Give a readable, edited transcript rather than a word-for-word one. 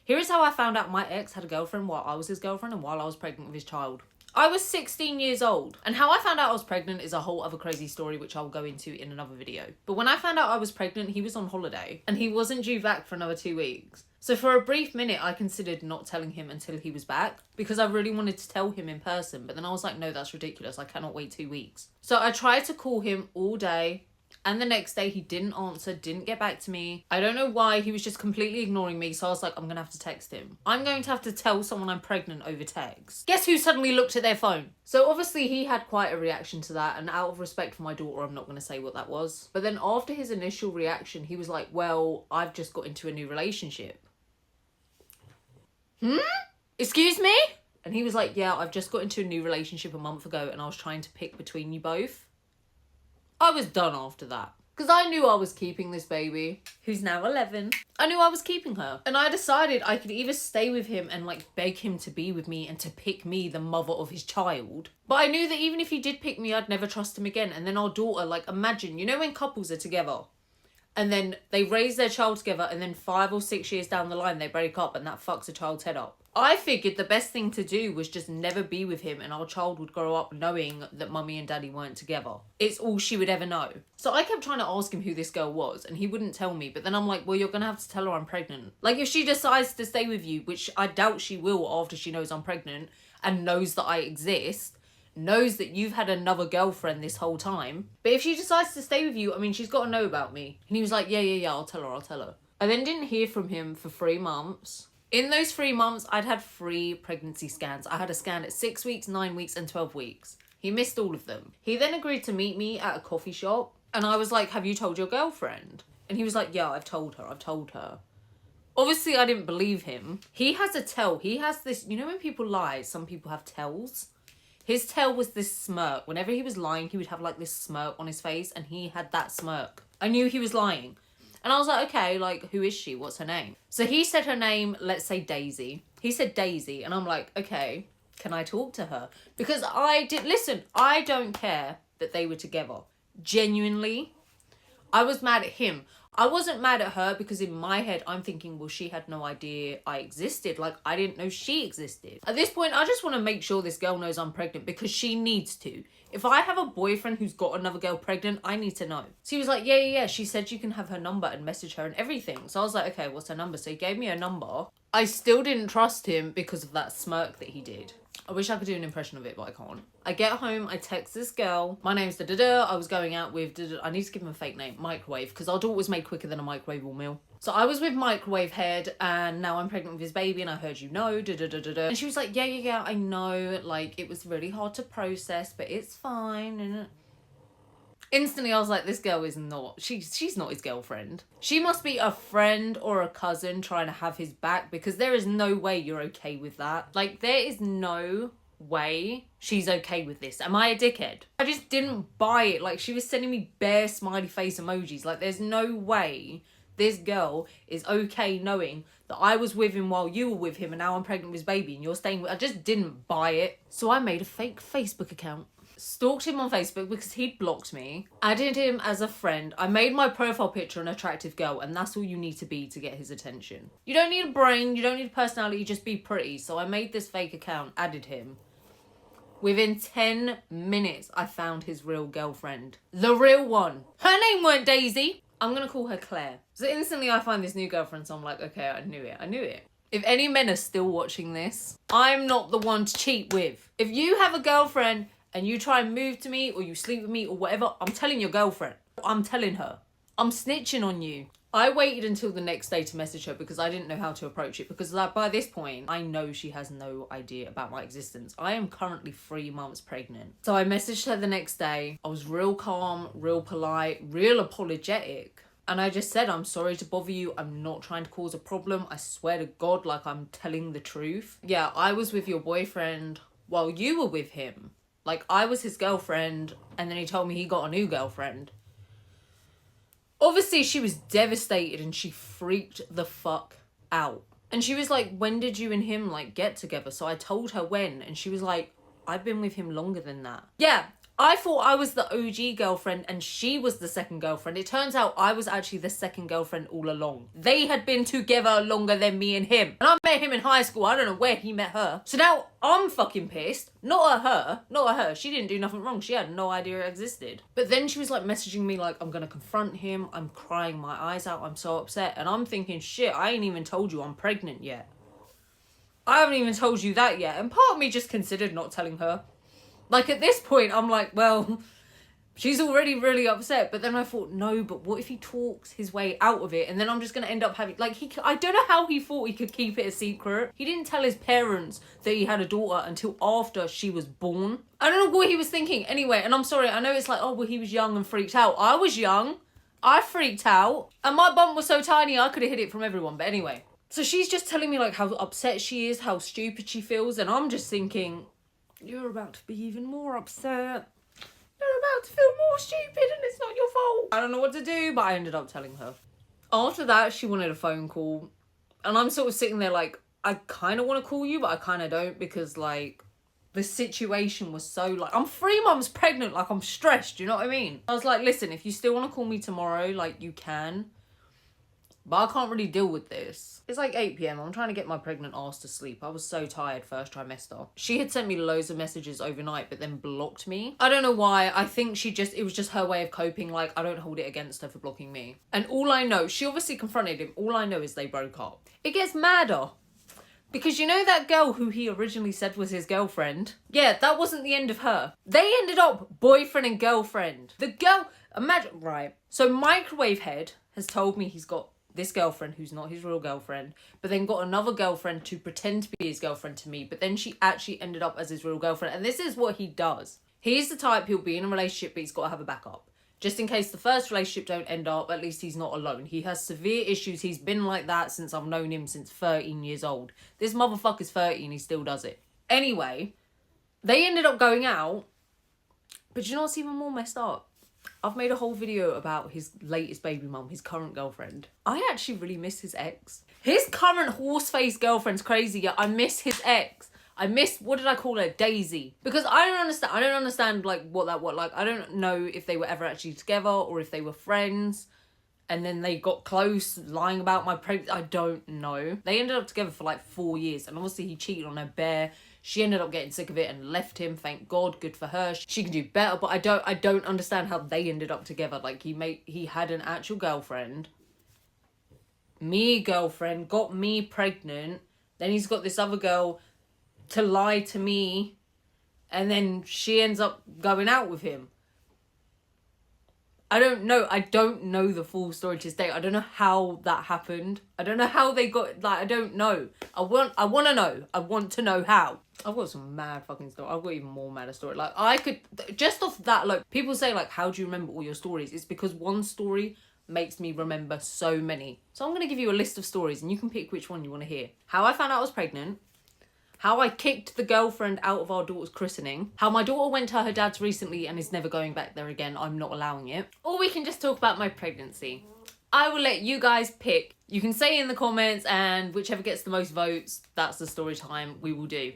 Here is how I found out my ex had a girlfriend while I was his girlfriend and while I was pregnant with his child. I was 16 years old, and how I found out I was pregnant is a whole other crazy story which I'll go into in another video. But when I found out I was pregnant, he was on holiday and he wasn't due back for another 2 weeks. So for a brief minute, I considered not telling him until he was back because I really wanted to tell him in person. But then I was like, no, that's ridiculous. I cannot wait 2 weeks. So I tried to call him all day. And the next day he didn't answer, didn't get back to me. I don't know why, he was just completely ignoring me. So I was like, I'm going to have to text him. I'm going to have to tell someone I'm pregnant over text. Guess who suddenly looked at their phone? So obviously he had quite a reaction to that. And out of respect for my daughter, I'm not going to say what that was. But then after his initial reaction, he was like, well, I've just got into a new relationship. Excuse me? And he was like, yeah, I've just got into a new relationship a month ago and I was trying to pick between you both. I was done after that. Because I knew I was keeping this baby, who's now 11. I knew I was keeping her. And I decided I could either stay with him and like beg him to be with me and to pick me, the mother of his child. But I knew that even if he did pick me, I'd never trust him again. And then our daughter, like imagine, you know when couples are together and then they raise their child together and then 5 or 6 years down the line they break up and that fucks a child's head up. I figured the best thing to do was just never be with him and our child would grow up knowing that mummy and daddy weren't together. It's all she would ever know. So I kept trying to ask him who this girl was and he wouldn't tell me. But then I'm like, well, you're going to have to tell her I'm pregnant. Like if she decides to stay with you, which I doubt she will after she knows I'm pregnant and knows that I exist, knows that you've had another girlfriend this whole time. But if she decides to stay with you, I mean, she's got to know about me. And he was like, yeah, I'll tell her. I then didn't hear from him for 3 months. In those 3 months, I'd had 3 pregnancy scans. I had a scan at 6 weeks, 9 weeks, and 12 weeks. He missed all of them. He then agreed to meet me at a coffee shop. And I was like, have you told your girlfriend? And he was like, yeah, I've told her. Obviously, I didn't believe him. He has a tell. He has this, you know when people lie, some people have tells? His tell was this smirk. Whenever he was lying, he would have like this smirk on his face. And he had that smirk. I knew he was lying. And I was like, okay, like, who is she? What's her name? So he said her name, let's say Daisy. He said Daisy. And I'm like, okay, can I talk to her? Because I don't care that they were together. Genuinely, I was mad at him. I wasn't mad at her because in my head, I'm thinking, well, she had no idea I existed. Like, I didn't know she existed. At this point, I just want to make sure this girl knows I'm pregnant because she needs to. If I have a boyfriend who's got another girl pregnant, I need to know. So he was like, yeah. She said you can have her number and message her and everything. So I was like, okay, what's her number? So he gave me her number. I still didn't trust him because of that smirk that he did. I wish I could do an impression of it, but I can't. I get home, I text this girl. My name's da-da-da. I was going out with da-da-da. I need to give him a fake name, Microwave, because our daughter was made quicker than a microwavable meal. So I was with Microwave Head, and now I'm pregnant with his baby, and I heard you know, da-da-da-da-da. And she was like, yeah, I know. Like, it was really hard to process, but it's fine. And instantly, I was like, this girl is not, she's not his girlfriend. She must be a friend or a cousin trying to have his back because there is no way you're okay with that. Like, there is no way she's okay with this. Am I a dickhead? I just didn't buy it. Like, she was sending me bare smiley face emojis. Like, there's no way this girl is okay knowing that I was with him while you were with him and now I'm pregnant with his baby and you're staying with... I just didn't buy it. So I made a fake Facebook account. Stalked him on Facebook because he'd blocked me, added him as a friend. I made my profile picture an attractive girl, and that's all you need to be to get his attention. You don't need a brain, you don't need a personality, just be pretty. So I made this fake account, added him. Within 10 minutes, I found his real girlfriend. The real one. Her name weren't Daisy. I'm gonna call her Claire. So instantly I find this new girlfriend, so I'm like, okay, I knew it. If any men are still watching this, I'm not the one to cheat with. If you have a girlfriend and you try and move to me or you sleep with me or whatever, I'm telling your girlfriend. I'm telling her. I'm snitching on you. I waited until the next day to message her because I didn't know how to approach it because like, by this point, I know she has no idea about my existence. I am currently 3 months pregnant. So I messaged her the next day. I was real calm, real polite, real apologetic. And I just said, I'm sorry to bother you. I'm not trying to cause a problem. I swear to God, like I'm telling the truth. Yeah, I was with your boyfriend while you were with him. Like, I was his girlfriend, and then he told me he got a new girlfriend. Obviously, she was devastated, and she freaked the fuck out. And she was like, when did you and him, like, get together? So I told her when, and she was like, I've been with him longer than that. Yeah, I thought I was the OG girlfriend and she was the second girlfriend. It turns out I was actually the second girlfriend all along. They had been together longer than me and him. And I met him in high school. I don't know where he met her. So now I'm fucking pissed. Not at her. Not at her. She didn't do nothing wrong. She had no idea it existed. But then she was like messaging me like, I'm gonna confront him. I'm crying my eyes out. I'm so upset. And I'm thinking, shit, I ain't even told you I'm pregnant yet. I haven't even told you that yet. And part of me just considered not telling her. Like, at this point, I'm like, well, she's already really upset. But then I thought, no, but what if he talks his way out of it? And then I'm just going to end up having, like, I don't know how he thought he could keep it a secret. He didn't tell his parents that he had a daughter until after she was born. I don't know what he was thinking. Anyway, and I'm sorry, I know it's like, oh, well, he was young and freaked out. I was young. I freaked out. And my bum was so tiny, I could have hid it from everyone. But anyway. So she's just telling me, like, how upset she is, how stupid she feels. And I'm just thinking, you're about to be even more upset. You're about to feel more stupid and it's not your fault. I don't know what to do, but I ended up telling her. After that, she wanted a phone call. And I'm sort of sitting there like, I kind of want to call you, but I kind of don't because, like, the situation was so, like, I'm 3 months pregnant. Like, I'm stressed, you know what I mean? I was like, listen, if you still want to call me tomorrow, like, you can. But I can't really deal with this. It's like 8 p.m. I'm trying to get my pregnant ass to sleep. I was so tired first trimester. She had sent me loads of messages overnight, but then blocked me. I don't know why. I think it was just her way of coping. Like, I don't hold it against her for blocking me. And all I know, she obviously confronted him. All I know is they broke up. It gets madder. Because you know that girl who he originally said was his girlfriend? Yeah, that wasn't the end of her. They ended up boyfriend and girlfriend. The girl, imagine, right. So Microwave Head has told me he's got this girlfriend who's not his real girlfriend, but then got another girlfriend to pretend to be his girlfriend to me, but then she actually ended up as his real girlfriend. And this is what he does. He's the type who'll be in a relationship, but he's got to have a backup. Just in case the first relationship don't end up, at least he's not alone. He has severe issues. He's been like that since I've known him since 13 years old. This motherfucker's 30 and he still does it. Anyway, they ended up going out, but you know what's even more messed up? I've made a whole video about his latest baby mum, his current girlfriend. I actually really miss his ex. His current horse-faced girlfriend's crazy, yeah. I miss his ex. I miss, what did I call her? Daisy. Because I don't understand like what like, I don't know if they were ever actually together or if they were friends. And then they got close, lying about my pregnancy. I don't know. They ended up together for like 4 years. And obviously he cheated on her bare. She ended up getting sick of it and left him. Thank God. Good for her. She can do better. But I don't understand how they ended up together. Like he had an actual girlfriend. Me girlfriend. Got me pregnant. Then he's got this other girl to lie to me. And then she ends up going out with him. I don't know. I don't know the full story to this day. I don't know how that happened. I don't know how they got, like, I don't know. I want to know. I want to know how. I've got some mad fucking story. I've got even more mad story. Like, I could, just off that, like, people say, like, how do you remember all your stories? It's because one story makes me remember so many. So I'm going to give you a list of stories and you can pick which one you want to hear. How I found out I was pregnant. How I kicked the girlfriend out of our daughter's christening. How my daughter went to her dad's recently and is never going back there again. I'm not allowing it. Or we can just talk about my pregnancy. I will let you guys pick. You can say in the comments and whichever gets the most votes, that's the story time we will do.